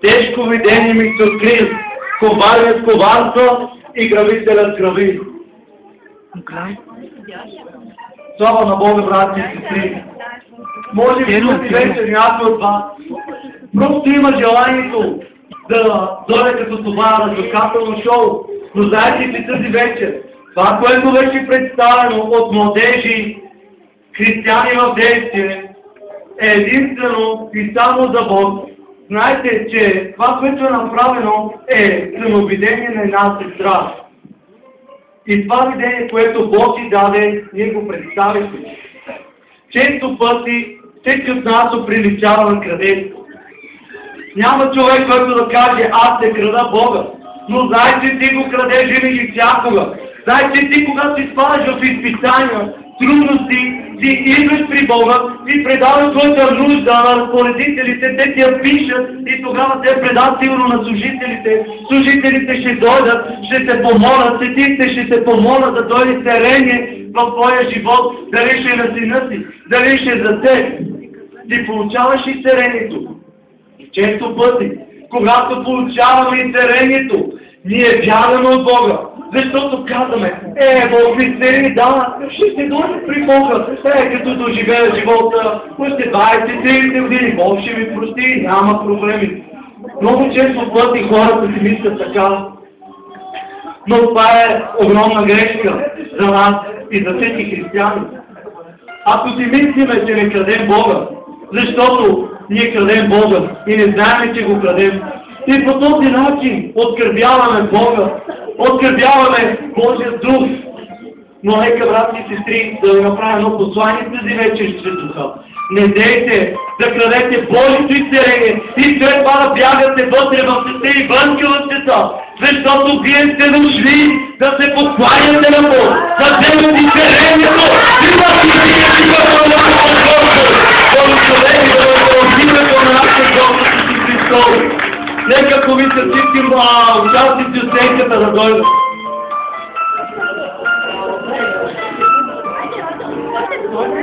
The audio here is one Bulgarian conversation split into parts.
Тежко видение ми се откри, коварят коварства и грабителят граби. Слава на Бога, брати и сестри! Може би тази вечер някой от вас просто има желанието да дойде като това развлекателно шоу, но знаете ли тази вечер, това, което беше представено от младежи, християни в действие, е единствено и само за Бог. Знаете, че това, което е направено, е съновидение на една сестра. И това видение, което Бог ти даде, ние го представихме. Често пъти всеки от нас оприличава на крадеците. Няма човек, който да каже, аз те крада Бога. Но знай, че ти го крадеш винаги всякога. Знай, че ти, когато си спадаш в изпитания, трудности, ти идваш при Бога и предаваш твоята нужда на разпоредителите, те ти я пишат и тогава те предават сигурно на служителите. Служителите ще дойдат, ще се помолят, светите ще се помолят да дойде серение в твоя живот, дали ще е на сина си, дали ще е за теб. Ти получаваш и серението. И често пъти, когато получаваме и серението, ние бягаме от Бога. Защото казваме, Бог ми се да, ще се дойде при Бога. Като доживея живота, още 20-30 години, Бог ще ми прости, няма проблеми. Много често пъти хората си мислят така. Но това е огромна грешка за нас и за всеки християни. Ако си мислиме, че не крадем Бога, защото ние крадем Бога и не знаем, че го крадем, и по този начин откървяваме Бога, откървяваме Божия Дух. Но нека, брати и сестри, да ви направя едно послание тази вечер чрез Духа. Не дейте да крадете Божието изцеление и след това да бягате вътре в света и вънка в света, защото вие сте дошли да се покланяте на Бог, да вземете изцелението и да си името на нашия Господ. Благословени да бъдете името на нашия Господ Исус Христос. Нека помислят всички участници от сенката да дойдат. Thank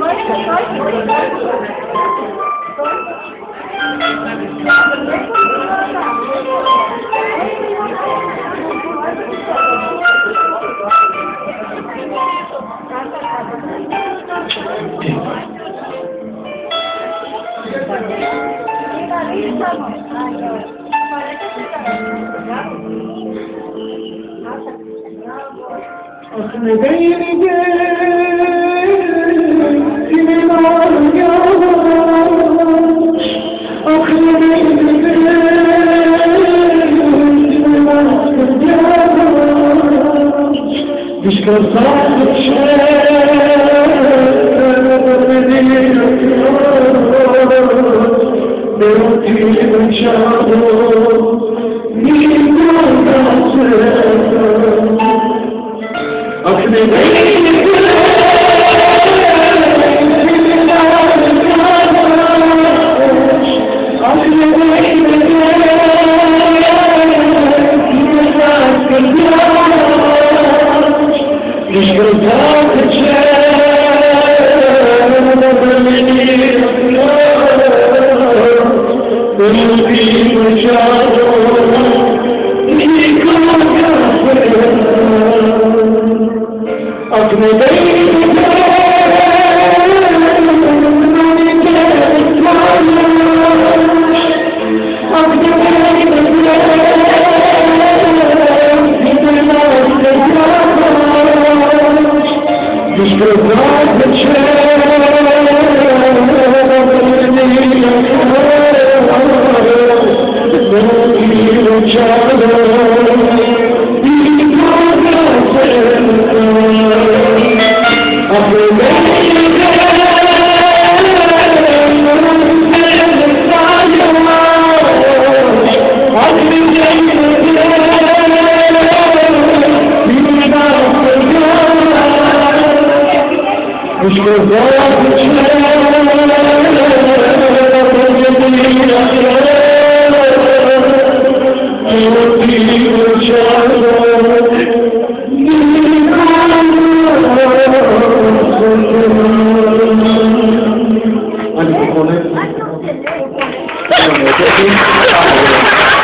you.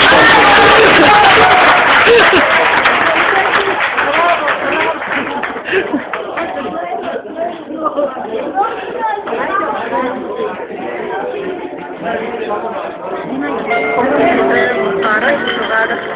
Para,